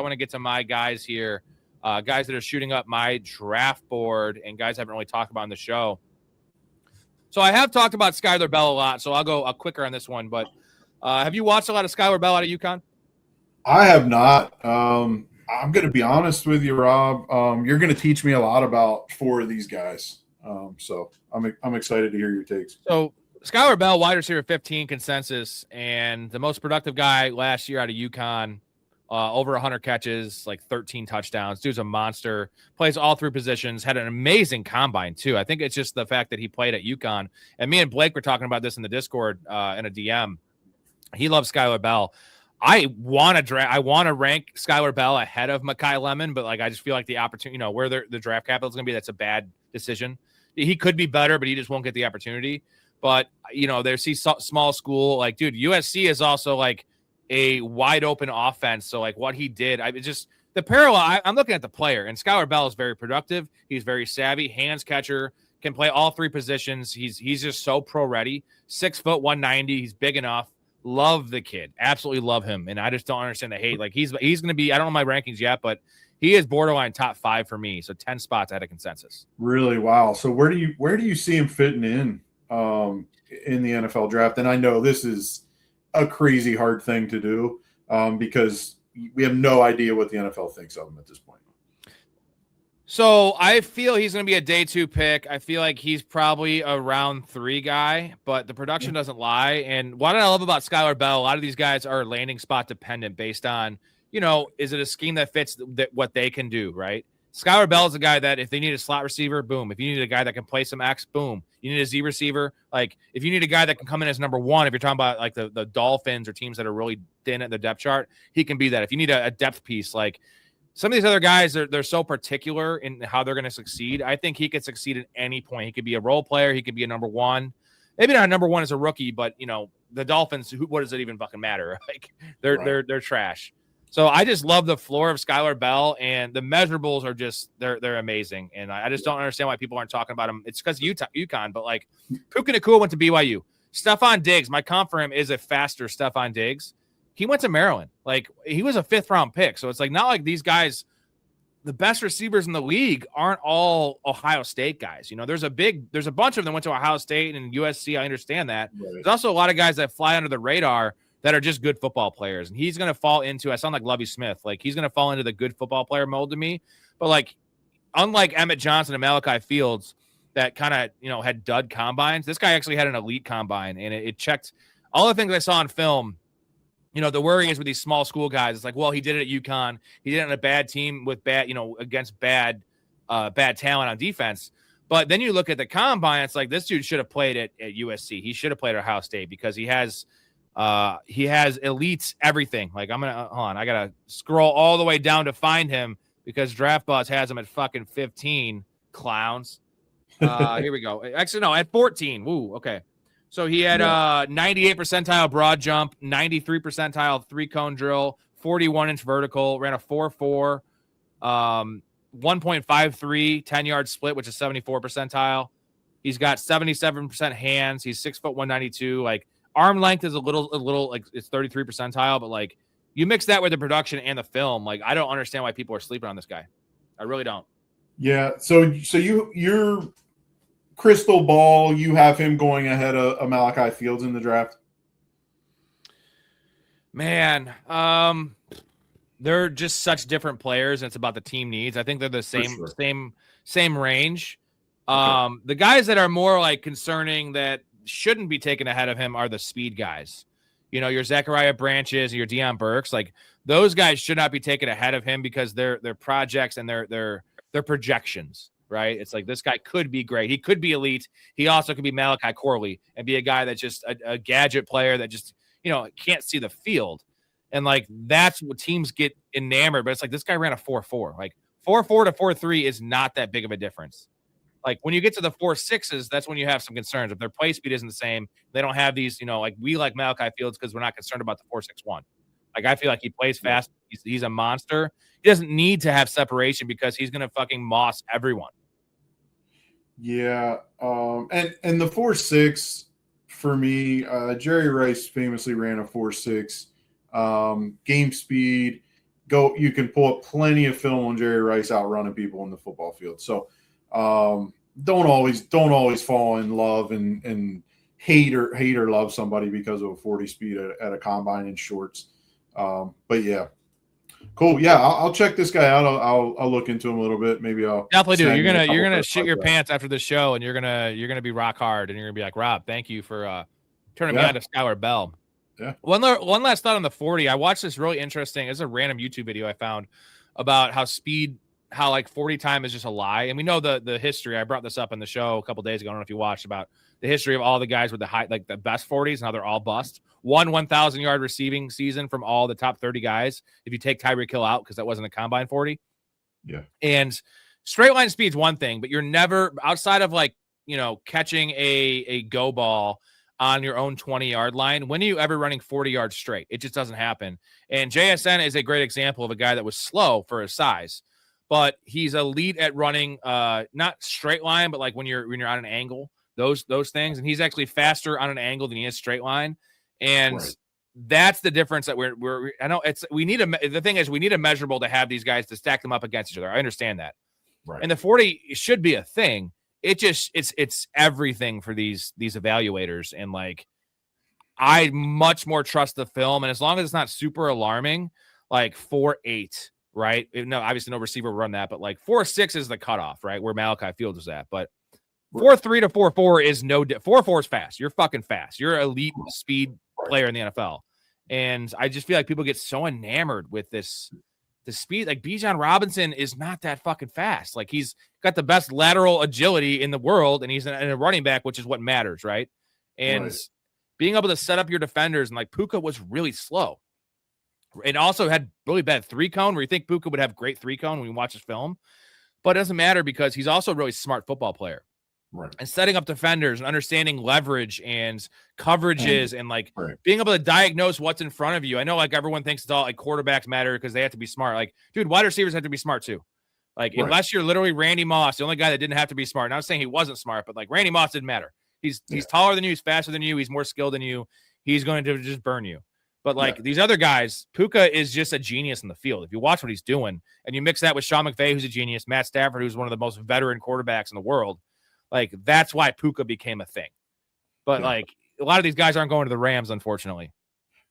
I want to get to my guys here, guys that are shooting up my draft board and guys I haven't really talked about on the show. So I have talked about Skylar Bell a lot, so I'll go quicker on this one. But have you watched a lot of Skylar Bell out of UConn? I have not. I'm going to be honest with you, Rob. You're going to teach me a lot about four of these guys. So I'm excited to hear your takes. So Skylar Bell, wide receiver 15 consensus, and the most productive guy last year out of UConn. Over 100 catches, like 13 touchdowns. Dude's a monster. Plays all three positions. Had an amazing combine, too. I think it's just the fact that he played at UConn. And me and Blake were talking about this in the Discord in a DM. He loves Skylar Bell. I want to rank Skylar Bell ahead of Mekhi Lemon, but like I just feel like the opportunity, where the draft capital is going to be, that's a bad decision. He could be better, but he just won't get the opportunity. But, there's small school. Like, dude, USC is also like a wide open offense. So like what he did, the parallel, I'm looking at the player, and Skylar Bell is very productive. He's very savvy, hands catcher, can play all three positions. He's just so pro ready. 6 foot 190. He's big enough. Love the kid. Absolutely love him. And I just don't understand the hate. Like he's going to be, I don't know my rankings yet, but he is borderline top 5 for me. So 10 spots out of consensus. Really? Wow. So where do you see him fitting in the NFL draft? And I know this is a crazy hard thing to do because we have no idea what the NFL thinks of him at this point. So I feel he's going to be a day 2 pick. I feel like he's probably a round 3 guy, but the production doesn't lie. And what I love about Skylar Bell, a lot of these guys are landing spot dependent based on, is it a scheme that fits what they can do, right? Skylar Bell is a guy that if they need a slot receiver, boom. If you need a guy that can play some X, boom. You need a Z receiver. Like if you need a guy that can come in as number 1, if you're talking about like the Dolphins or teams that are really thin at the depth chart, he can be that. If you need a depth piece, like some of these other guys, they're so particular in how they're going to succeed. I think he could succeed at any point. He could be a role player. He could be a number 1. Maybe not a number 1 as a rookie, but the Dolphins, what does it even fucking matter? Like they're trash. So I just love the floor of Skylar Bell, and the measurables are just they're amazing. And I just don't understand why people aren't talking about him. It's because UConn, but like Puka Nacua went to BYU. Stephon Diggs, my comp for him is a faster Stephon Diggs. He went to Maryland. Like he was a 5th round pick. So it's like not like these guys, the best receivers in the league aren't all Ohio State guys. There's a bunch of them went to Ohio State and USC. I understand that. Right. There's also a lot of guys that fly under the radar that are just good football players. And he's going to fall into, I sound like Lovie Smith, like he's going to fall into the good football player mold to me. But like, unlike Emmett Johnson and Malachi Fields that kind of, had dud combines, this guy actually had an elite combine, and it checked all the things I saw on film. The worry is with these small school guys. It's like, well, he did it at UConn. He did it on a bad team with against bad talent on defense. But then you look at the combine, it's like this dude should have played at USC. He should have played at Ohio State because he has elites everything. Like hold on, I gotta scroll all the way down to find him because DraftBuzz has him at fucking 15. Clowns. Here we go. Actually, no, at 14. Woo, okay. So he had 98 percentile broad jump, 93 percentile 3-cone drill, 41-inch vertical, ran a 4.4, 1.53 10-yard split, which is 74 percentile. He's got 77% hands. He's 6 foot 192. Like arm length is a little like it's 33 percentile, but like you mix that with the production and the film, like I don't understand why people are sleeping on this guy. I really don't. Yeah. So you're crystal ball, you have him going ahead of Malachi Fields in the draft? Man, they're just such different players, and it's about the team needs. I think they're the same range. Okay. The guys that are more like concerning that shouldn't be taken ahead of him are the speed guys. Your Zachariah Branches, your Deion Burks, like those guys should not be taken ahead of him because they're projects and they're projections. Right? It's like this guy could be great. He could be elite. He also could be Malachi Corley and be a guy that's just a gadget player that just, can't see the field. And like that's what teams get enamored. But it's like this guy ran a 4.4. Like 4.4 to 4.3 is not that big of a difference. Like when you get to the 4.6s, that's when you have some concerns. If their play speed isn't the same, they don't have these, like we like Malachi Fields because we're not concerned about the 4.61. Like I feel like he plays fast. He's a monster. He doesn't need to have separation because he's going to fucking moss everyone. Yeah, and the 4.6 for me, Jerry Rice famously ran a 4.6. Game speed, You can pull up plenty of film on Jerry Rice outrunning people in the football field. So don't always fall in love and hate or love somebody because of a 40 speed at a combine in shorts. But yeah, cool. Yeah, I'll check this guy out. I'll look into him a little bit. Maybe I'll definitely do. snag You're him a gonna couple shit your podcasts. pants after the show, and you're gonna be rock hard, and you're gonna be like, Rob, thank you for turning me Yeah. on to Skylar Bell. Yeah. One last thought on the 40. I watched this really interesting. It's a random YouTube video I found about how like 40 time is just a lie. And we know the history. I brought this up in the show a couple days ago. I don't know if you watched about the history of all the guys with the best 40s and how they're all bust. 1,000 yard receiving season from all the top 30 guys. If you take Tyreek Hill out, because that wasn't a combine 40. Yeah. And straight line speed's one thing, but you're never outside of catching a go ball on your own 20-yard line. When are you ever running 40 yards straight? It just doesn't happen. And JSN is a great example of a guy that was slow for his size, but he's elite at running not straight line, but like when you're on an angle, those things. And he's actually faster on an angle than he is straight line. And that's the difference that I know the thing is we need a measurable to have these guys to stack them up against each other. I understand that. Right. And the 40 should be a thing. It's everything for these evaluators. And like, I much more trust the film. And as long as it's not super alarming, like 4.8, right? No, obviously no receiver will run that, but like 4.6 is the cutoff, right? Where Malachi Fields is at. But 4.3 to 4.4 is 4.4 is fast. You're fucking fast. You're an elite speed player in the NFL. And I just feel like people get so enamored with the speed. Like Bijan Robinson is not that fucking fast. Like he's got the best lateral agility in the world, and he's in a running back, which is what matters, right? And being able to set up your defenders, and like Puka was really slow. And also had really bad 3-cone, where you think Puka would have great 3-cone when you watch his film. But it doesn't matter because he's also a really smart football player. Right. And setting up defenders and understanding leverage and coverages and like being able to diagnose what's in front of you. I know like everyone thinks it's all like quarterbacks matter because they have to be smart. Like, dude, wide receivers have to be smart too. Like, unless you're literally Randy Moss, the only guy that didn't have to be smart. Not saying he wasn't smart, but like Randy Moss didn't matter. He's taller than you, he's faster than you, he's more skilled than you. He's going to just burn you. But like these other guys, Puka is just a genius in the field. If you watch what he's doing and you mix that with Sean McVay, who's a genius, Matt Stafford, who's one of the most veteran quarterbacks in the world, like that's why Puka became a thing. But like a lot of these guys aren't going to the Rams, unfortunately.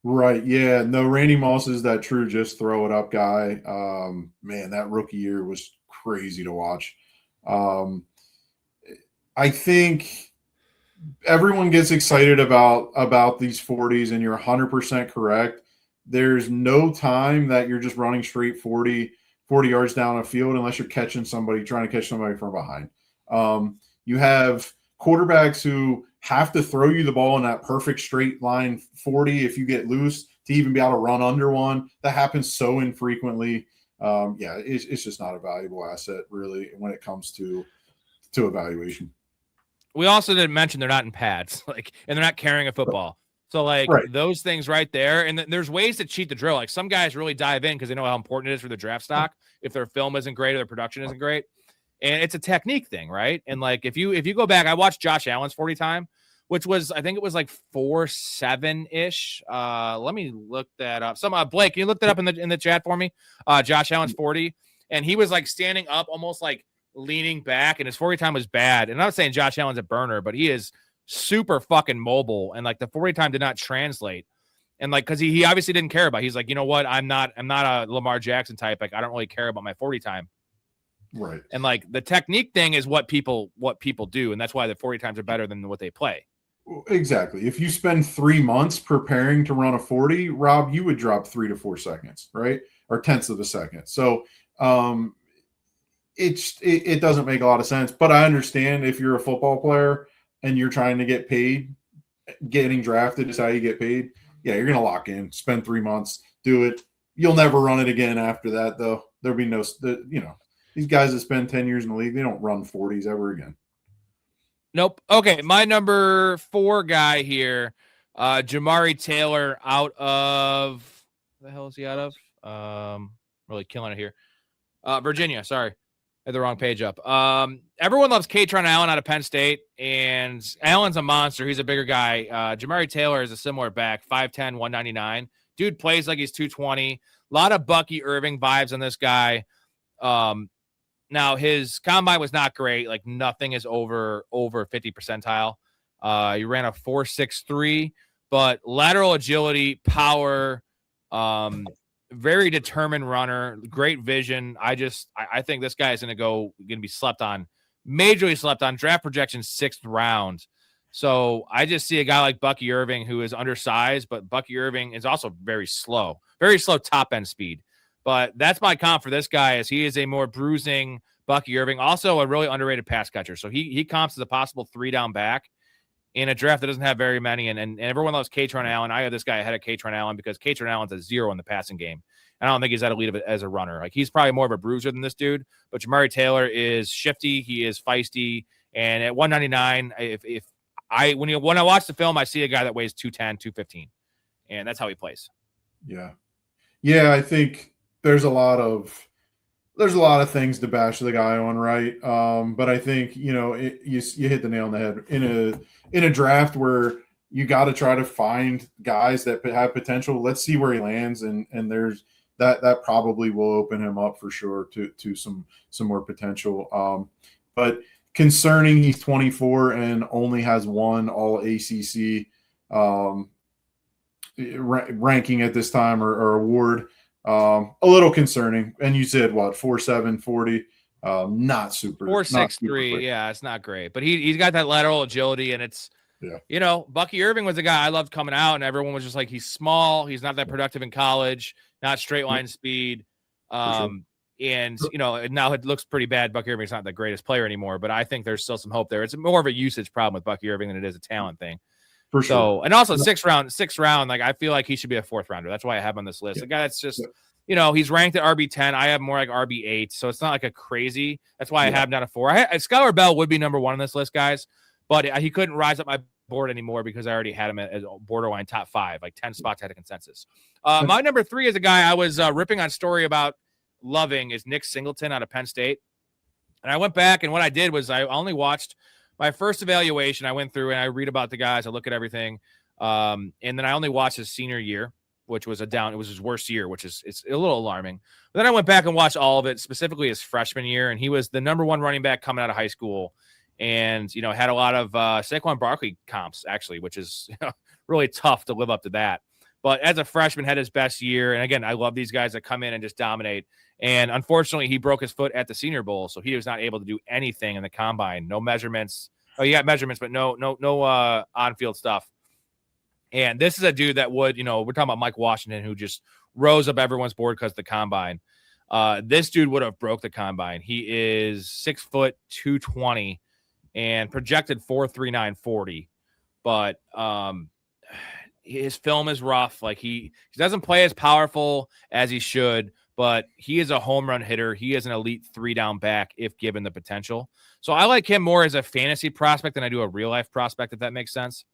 Right. Yeah. No, Randy Moss is that true just throw it up guy. Man, that rookie year was crazy to watch. I think everyone gets excited about these 40s, and you're 100% correct. There's no time that you're just running straight 40 yards down a field unless you're trying to catch somebody from behind. You have quarterbacks who have to throw you the ball in that perfect straight line 40 if you get loose to even be able to run under one. That happens so infrequently. It's just not a valuable asset really when it comes to evaluation. We also didn't mention they're not in pads, and they're not carrying a football. So those things right there. And there's ways to cheat the drill. Like some guys really dive in because they know how important it is for the draft stock. If their film isn't great or their production isn't great. And it's a technique thing, right? And like if you go back, I watched Josh Allen's 40 time, which was I think it was like 4.7-ish. Let me look that up. Blake, can you look that up in the chat for me? Josh Allen's 40, and he was like standing up, almost like leaning back, and his 40 time was bad. And I'm not saying Josh Allen's a burner, but he is super fucking mobile, and like the 40 time did not translate. And like because he obviously didn't care about it. He's like, you know what? I'm not a Lamar Jackson type. Like I don't really care about my 40 time. Right. And like the technique thing is what people do. And that's why the 40 times are better than what they play. Exactly. If you spend 3 months preparing to run a 40, Rob, you would drop 3 to 4 seconds, right? Or tenths of a second. So it doesn't make a lot of sense, but I understand if you're a football player and you're trying to get paid, getting drafted is how you get paid. Yeah. You're going to lock in, spend 3 months, do it. You'll never run it again after that though. There'll be these guys that spend 10 years in the league, they don't run 40s ever again. Nope. Okay, my number 4 guy here, Jamari Taylor out of – the hell is he out of? Really killing it here. Virginia, sorry. I had the wrong page up. Everyone loves Katron Allen out of Penn State, and Allen's a monster. He's a bigger guy. Jamari Taylor is a similar back, 5'10", 199. Dude plays like he's 220. lot of Bucky Irving vibes on this guy. Now his combine was not great. Like nothing is over 50 percentile. He ran a 4.63, but lateral agility, power, very determined runner, great vision. I think this guy is going to be slept on, majorly slept on. Draft projection 6th round. So I just see a guy like Bucky Irving who is undersized, but Bucky Irving is also very slow top end speed. But that's my comp for this guy, as he is a more bruising Bucky Irving, also a really underrated pass catcher. So he comps as a possible 3-down back in a draft that doesn't have very many. And everyone loves Katron Allen. I have this guy ahead of Katron Allen because Katron Allen's a 0 in the passing game. And I don't think he's that elite of it as a runner. Like he's probably more of a bruiser than this dude. But Jamari Taylor is shifty. He is feisty. And at 199, when I watch the film, I see a guy that weighs 210, 215. And that's how he plays. Yeah. Yeah, I think there's a lot of things to bash the guy on, right? But I think you hit the nail on the head in a draft where you got to try to find guys that have potential. Let's see where he lands, and there's that probably will open him up for sure to some more potential. But concerning, he's 24 and only has one All ACC ranking at this time or award. A little concerning. And you said what, 4.7 40? Not super 4.63. Yeah, it's not great, but he's got that lateral agility, and it's Bucky Irving was a guy I loved coming out, and everyone was just like, he's small, he's not that productive in college, not straight line speed. And now it looks pretty bad. Bucky Irving's not the greatest player anymore, but I think there's still some hope there. It's more of a usage problem with Bucky Irving than it is a talent thing. For sure. So, and also sixth round, like I feel like he should be a 4th rounder. That's why I have him on this list. Yeah. The guy that's just, he's ranked at RB10. I have more like RB8. So it's not like a crazy. That's why I have him down a 4. Skylar Bell would be number 1 on this list, guys, but he couldn't rise up my board anymore because I already had him as borderline top 5, like 10 spots had a consensus. My number 3 is a guy I was ripping on story about loving is Nick Singleton out of Penn State. And I went back, and what I did was I only watched my first evaluation. I went through and I read about the guys. I look at everything. And then I only watched his senior year, which was it was his worst year, it's a little alarming. But then I went back and watched all of it, specifically his freshman year. And he was the number 1 running back coming out of high school. And, had a lot of Saquon Barkley comps, actually, which is really tough to live up to that. But as a freshman, had his best year. And again, I love these guys that come in and just dominate. And unfortunately, he broke his foot at the Senior Bowl, so he was not able to do anything in the combine. No measurements. Oh, he got measurements, but no on-field stuff. And this is a dude that would, we're talking about Mike Washington, who just rose up everyone's board because of the combine. This dude would have broke the combine. He is 6 foot 220 and projected 4.39 40. But his film is rough. Like he doesn't play as powerful as he should, but he is a home run hitter. He is an elite 3-down back if given the potential. So I like him more as a fantasy prospect than I do a real life prospect, if that makes sense.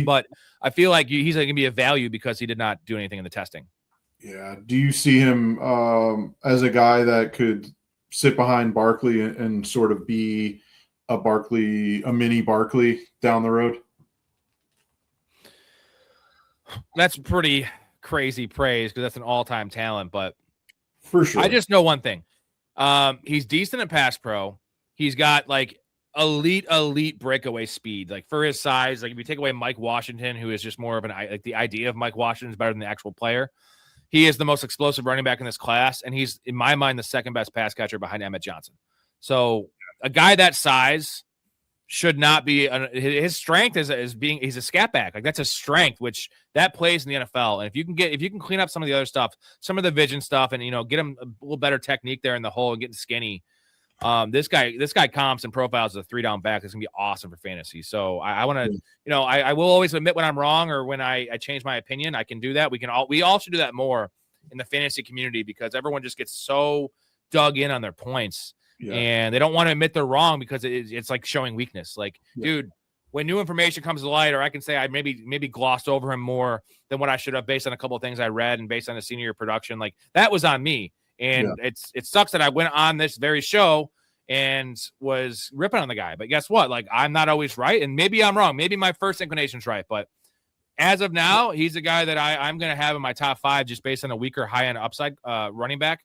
But I feel like he's going to be a value because he did not do anything in the testing. Yeah. Do you see him as a guy that could sit behind Barkley and sort of be a mini Barkley down the road? That's pretty crazy praise because that's an all-time talent, but for sure. I just know one thing. He's decent at pass pro. He's got like elite breakaway speed. Like for his size, like if you take away Mike Washington, who is just more of the idea of Mike Washington is better than the actual player. He is the most explosive running back in this class, and he's, in my mind, the second best pass catcher behind Emmett Johnson. So a guy that size should not be his strength is being he's a scat back. Like that's a strength, which that plays in the NFL. And if you can clean up some of the other stuff, some of the vision stuff, and get him a little better technique there in the hole and getting skinny. This guy comps and profiles as a 3-down back. It's gonna be awesome for fantasy. So I want to, I will always admit when I'm wrong or when I change my opinion. I can do that. We all should do that more in the fantasy community because everyone just gets so dug in on their points. Yeah. And they don't want to admit they're wrong because it's like showing weakness. Like, dude, when new information comes to light, or I can say I maybe glossed over him more than what I should have based on a couple of things I read and based on the senior year production, like that was on me. And it sucks that I went on this very show and was ripping on the guy. But guess what? Like, I'm not always right, and maybe I'm wrong. Maybe my first inclination's right, but as of now, he's a guy that I'm going to have in my top 5 just based on a weaker high-end upside running back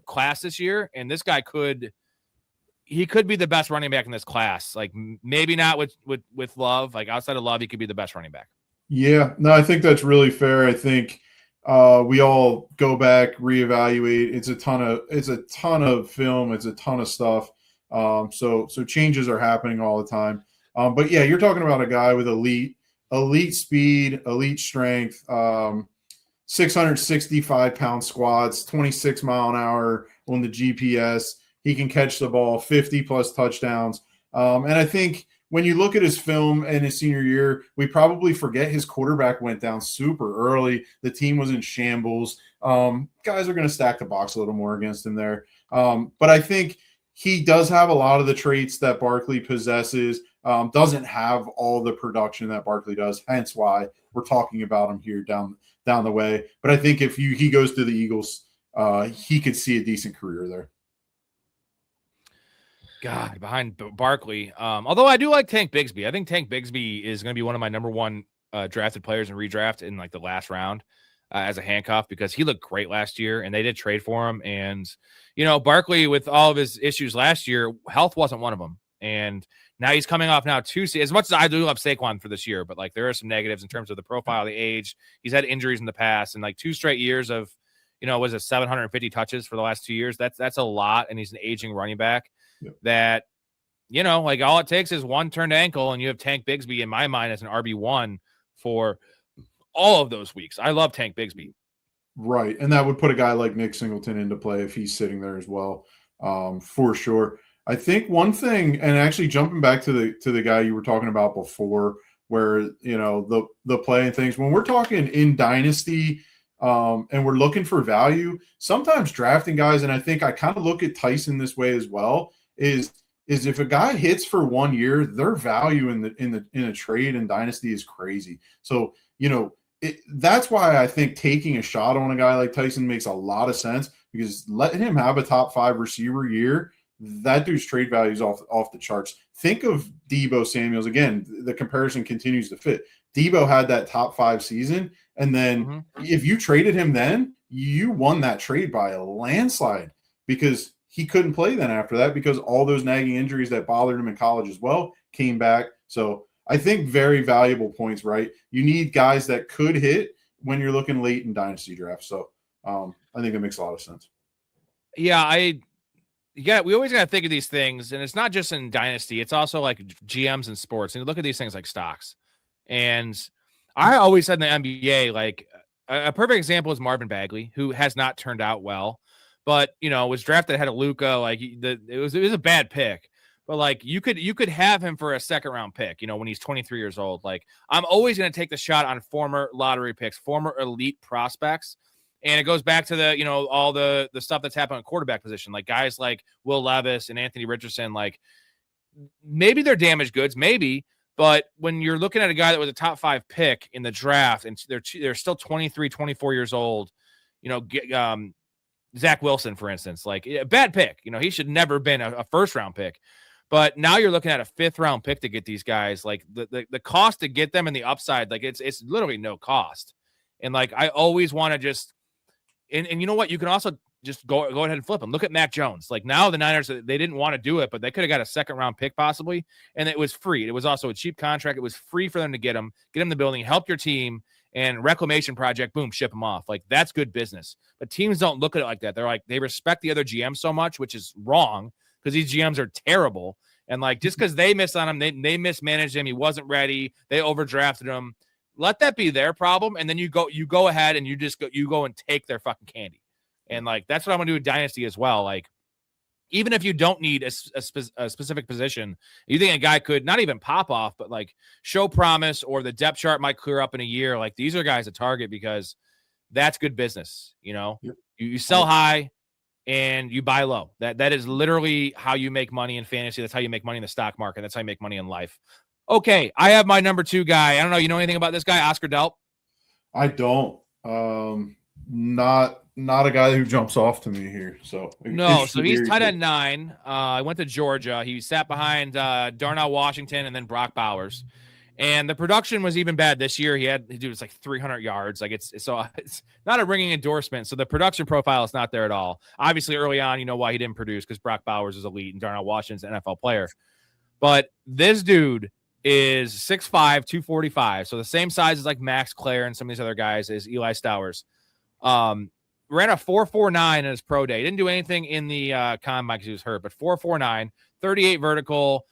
class this year. And this guy could be the best running back in this class. Like maybe not with Love. Like outside of Love, he could be the best running back. Yeah, no, I think that's really fair. I think we all go back, reevaluate. It's a ton of film. It's a ton of stuff. So changes are happening all the time. But yeah, you're talking about a guy with elite speed, elite strength, 665-pound squats, 26 mile an hour on the GPS. He can catch the ball, 50-plus touchdowns. And I think when you look at his film in his senior year, we probably forget his quarterback went down super early. The team was in shambles. Guys are going to stack the box a little more against him there. But I think he does have a lot of the traits that Barkley possesses. Doesn't have all the production that Barkley does, hence why we're talking about him here down the way. But I think if he goes to the Eagles, he could see a decent career there. God, behind Barkley. Although I do like Tank Bigsby. I think Tank Bigsby is going to be one of my number 1 drafted players in redraft in like the last round as a handcuff because he looked great last year and they did trade for him. And, Barkley with all of his issues last year, health wasn't one of them. And now he's coming off now as much as I do love Saquon for this year, but like there are some negatives in terms of the profile, the age. He's had injuries in the past and like 2 straight years of, was it 750 touches for the last 2 years? That's a lot. And he's an aging running back. That, like all it takes is one turned ankle and you have Tank Bigsby in my mind as an RB1 for all of those weeks. I love Tank Bigsby. Right. And that would put a guy like Nick Singleton into play if he's sitting there as well, for sure. I think one thing, and actually jumping back to the guy you were talking about before, where, the play and things, when we're talking in Dynasty and we're looking for value, sometimes drafting guys, and I think I kind of look at Tyson this way as well, is if a guy hits for 1 year, their value in a trade in Dynasty is crazy. So, that's why I think taking a shot on a guy like Tyson makes a lot of sense, because letting him have a top 5 receiver year, that dude's trade value is off the charts. Think of Deebo Samuels. Again, the comparison continues to fit. Deebo had that top 5 season, and then if you traded him then, you won that trade by a landslide because he couldn't play then after that because all those nagging injuries that bothered him in college as well came back. So I think very valuable points, right? You need guys that could hit when you're looking late in dynasty drafts. So I think it makes a lot of sense. Yeah, we always got to think of these things, and it's not just in dynasty. It's also like GMs in sports. And you look at these things like stocks. And I always said in the NBA, like a perfect example is Marvin Bagley, who has not turned out well. But was drafted ahead of Luka. Like it was a bad pick, but like you could have him for a 2nd round pick. When he's 23 years old. Like I'm always going to take the shot on former lottery picks, former elite prospects, and it goes back to the all the stuff that's happened at quarterback position. Like guys like Will Levis and Anthony Richardson. Like maybe they're damaged goods, maybe, but when you're looking at a guy that was a top 5 pick in the draft and they're still 23, 24 years old, Zach Wilson, for instance, like a bad pick. He should never have been a 1st round pick. But now you're looking at a 5th round pick to get these guys. Like the cost to get them and the upside, like it's literally no cost. And like I always want to just and you know what? You can also just go ahead and flip them. Look at Mac Jones. Like now the Niners, they didn't want to do it, but they could have got a 2nd round pick possibly, and it was free. It was also a cheap contract. It was free for them to get him in the building, help your team. And reclamation project, boom, ship them off. Like that's good business. But teams don't look at it like that. They're like, they respect the other GM so much, which is wrong because these GMs are terrible. And like, just because they missed on him, they mismanaged him. He wasn't ready. They overdrafted him. Let that be their problem. And then you go ahead and you go and take their fucking candy. And like, that's what I'm going to do with Dynasty as well. Like, even if you don't need a specific position, you think a guy could not even pop off, but like show promise, or the depth chart might clear up in a year. Like these are guys to target because that's good business. Yep. You sell high and you buy low. That is literally how you make money in fantasy. That's how you make money in the stock market. That's how you make money in life. Okay, I have my number 2 guy. I don't know. You know anything about this guy, Oscar Delp? I don't. Not a guy who jumps off to me here. So no, so he's tight end 9. I went to Georgia. He sat behind Darnell Washington and then Brock Bowers. And the production was even bad this year. It's like 300 yards. Like it's not a ringing endorsement. So the production profile is not there at all. Obviously, early on, you know why he didn't produce, because Brock Bowers is elite and Darnell Washington's an NFL player. But this dude is 6'5", 245. So the same size as like Max Clare and some of these other guys is Eli Stowers. Ran a 4.49 in his pro day. He didn't do anything in the combine because he was hurt, but 4.49, 38 vertical,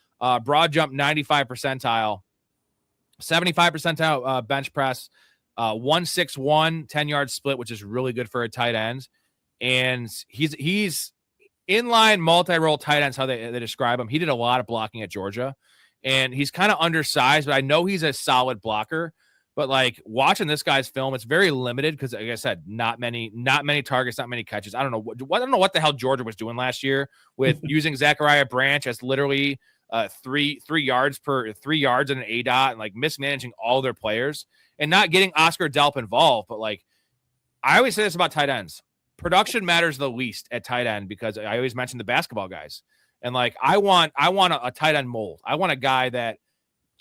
broad jump 95 percentile, 75 percentile bench press, 161, 10-yard split, which is really good for a tight end. And he's inline multi-role tight ends, how they describe him. He did a lot of blocking at Georgia, and he's kind of undersized, but I know he's a solid blocker. But like watching this guy's film, it's very limited because, like I said, not many targets, not many catches. I don't know what the hell Georgia was doing last year with using Zachariah Branch as literally 3 yards in an ADOT, and like mismanaging all their players and not getting Oscar Delp involved. But like I always say this about tight ends. Production matters the least at tight end, because I always mention the basketball guys. And like I want a tight end mold. I want a guy that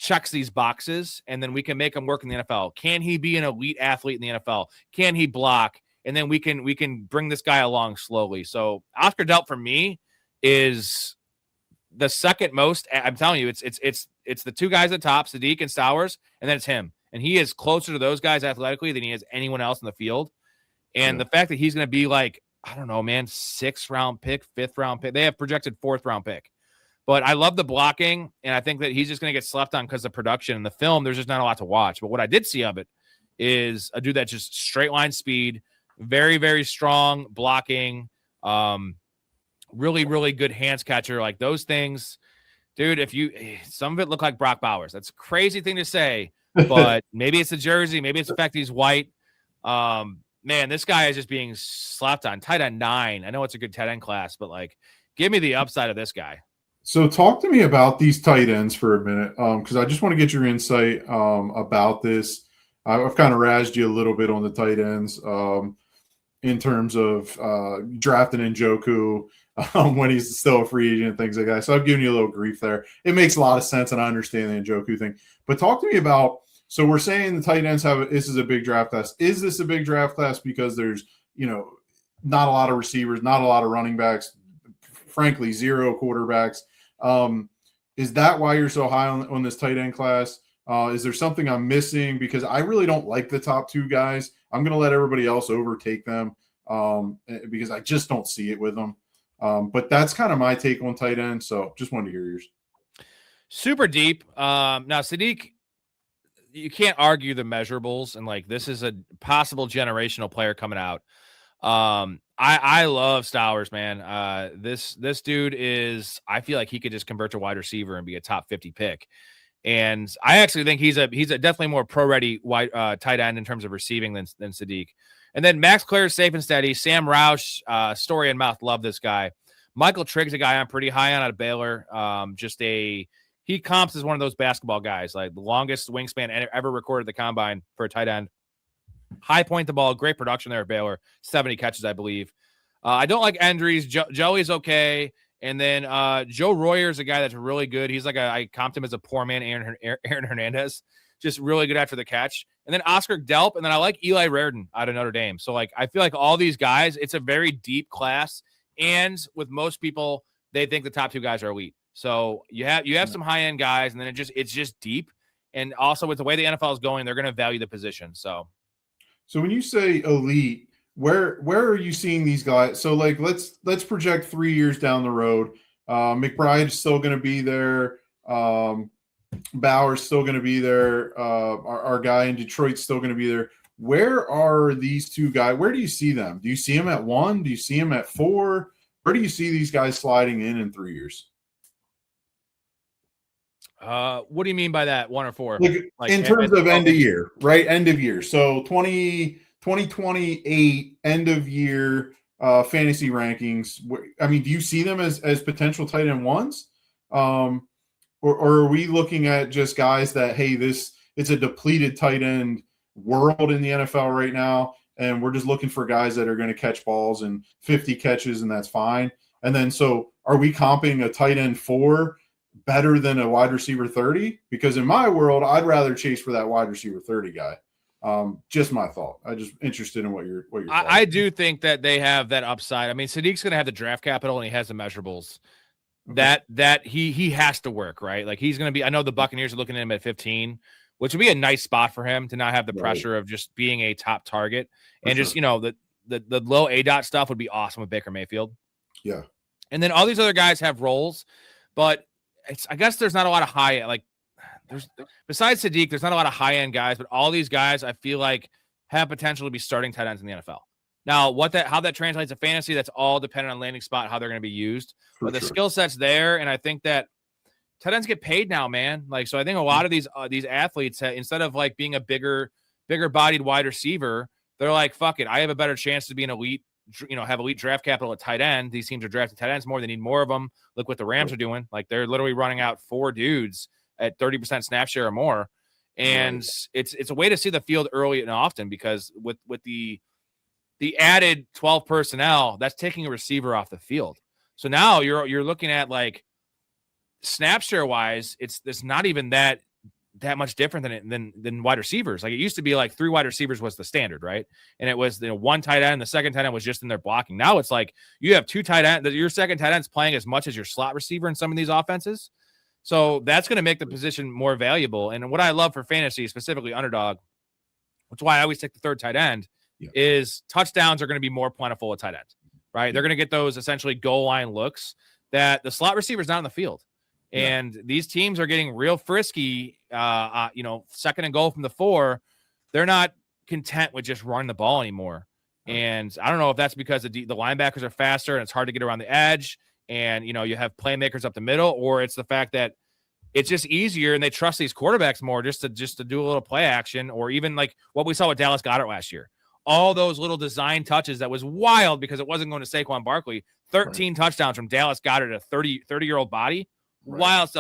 checks these boxes, and then we can make him work in the NFL. Can he be an elite athlete in the NFL? Can he block? And then we can bring this guy along slowly. So Oscar Delp for me is the second most. I'm telling you, it's the two guys at the top, Sadiq and Stowers, and then it's him. And he is closer to those guys athletically than he is anyone else in the field. And the fact that he's going to be like, I don't know, man, 6th round pick, 5th round pick. They have projected 4th round pick. But I love the blocking, and I think that he's just going to get slept on because of the production. In the film, there's just not a lot to watch. But what I did see of it is a dude that just straight line speed, very, very strong blocking, really, really good hands catcher. Like those things, dude, some of it looked like Brock Bowers. That's a crazy thing to say, but maybe it's the jersey. Maybe it's the fact he's white. Man, this guy is just being slapped on. Tight end 9. I know it's a good tight end class, but like, give me the upside of this guy. So talk to me about these tight ends for a minute, because I just want to get your insight about this. I've kind of razzed you a little bit on the tight ends in terms of drafting Njoku when he's still a free agent and things like that. So I've given you a little grief there. It makes a lot of sense, and I understand the Njoku thing. But talk to me about, so we're saying the tight ends this is a big draft class. Is this a big draft class because there's, not a lot of receivers, not a lot of running backs, frankly, 0 quarterbacks? Is that why you're so high on this tight end class? Is there something I'm missing? Because I really don't like the top 2 guys. I'm going to let everybody else overtake them because I just don't see it with them. But that's kind of my take on tight end. So just wanted to hear yours. Super deep. Now, Sadiq, you can't argue the measurables, and like this is a possible generational player coming out. I love Stowers, man. This dude is, I feel like he could just convert to wide receiver and be a top 50 pick. And I actually think he's a definitely more pro ready tight end in terms of receiving than Sadiq. And then Max Clare is safe and steady. Sam Roush, story and mouth, love this guy. Michael Trigg's a guy I'm pretty high on out of Baylor. He comps as one of those basketball guys, like the longest wingspan ever recorded at the combine for a tight end. High point the ball, great production there at Baylor, 70 catches, I believe. I don't like Endries. Joey's okay. And then Joe Royer is a guy that's really good. He's like I comped him as a poor man, Aaron Hernandez, just really good after the catch. And then Oscar Delp, and then I like Eli Raridan out of Notre Dame. So like I feel like all these guys, it's a very deep class, and with most people, they think the top 2 guys are elite. So you have some high end guys, and then it's just deep. And also with the way the NFL is going, they're going to value the position. So when you say elite, where are you seeing these guys? So like let's project 3 years down the road. McBride is still going to be there. Bauer's still going to be there. Our guy in Detroit's still going to be there. Where are these 2 guys? Where do you see them? Do you see them at 1? Do you see them at 4? Where do you see these guys sliding in 3 years? What do you mean by that, 1 or 4? Like in terms of end of year, right? End of year. So 2028 end of year fantasy rankings. I mean, do you see them as potential tight end 1s? Or are we looking at just guys that, hey, it's a depleted tight end world in the NFL right now, and we're just looking for guys that are going to catch balls and 50 catches, and that's fine. And then so are we comping a tight end 4 better than a wide receiver 30? Because in my world, I'd rather chase for that wide receiver 30 guy. Just my thought. I just interested in what you're. I do think that they have that upside. I mean, Sadiq's going to have the draft capital and he has the measurables. Okay. That he has to work, right? Like he's going to be. I know the Buccaneers are looking at him at 15, which would be a nice spot for him to not have the pressure of just being a top target and just the low ADOT stuff would be awesome with Baker Mayfield. Yeah, and then all these other guys have roles, but I guess there's not a lot of high like. Besides Sadiq, there's not a lot of high-end guys, but all these guys I feel like have potential to be starting tight ends in the NFL. Now, how that translates to fantasy, that's all dependent on landing spot, how they're going to be used. But the skill set's there, and I think that tight ends get paid now, man. Like, so I think a lot of these athletes, instead of like being a bigger bodied wide receiver, they're like, fuck it, I have a better chance to be an elite, have elite draft capital at tight end. These teams are drafting tight ends more. They need more of them. Look what the Rams are doing. Like, they're literally running out 4 dudes at 30% snap share or more. And it's a way to see the field early and often, because with the added 12 personnel, that's taking a receiver off the field. So now you're looking at like snap share wise, it's not even that much different than wide receivers. Like it used to be like 3 wide receivers was the standard, right? And it was 1 tight end, the second tight end was just in there blocking. Now it's like you have 2 tight ends, your second tight end's playing as much as your slot receiver in some of these offenses. So that's going to make the position more valuable. And what I love for fantasy, specifically underdog, which is why I always take the 3rd tight end, is touchdowns are going to be more plentiful at tight end, right? They're going to get those essentially goal line looks that the slot receiver is not in the field. And these teams are getting real frisky, second and goal from the 4. They're not content with just running the ball anymore. And I don't know if that's because the linebackers are faster and it's hard to get around the edge. And, you have playmakers up the middle, or it's the fact that it's just easier and they trust these quarterbacks more just to do a little play action, or even like what we saw with Dallas Goedert last year. All those little design touches that was wild because it wasn't going to Saquon Barkley. 13 touchdowns from Dallas Goedert, a 30-year-old body. Wild stuff.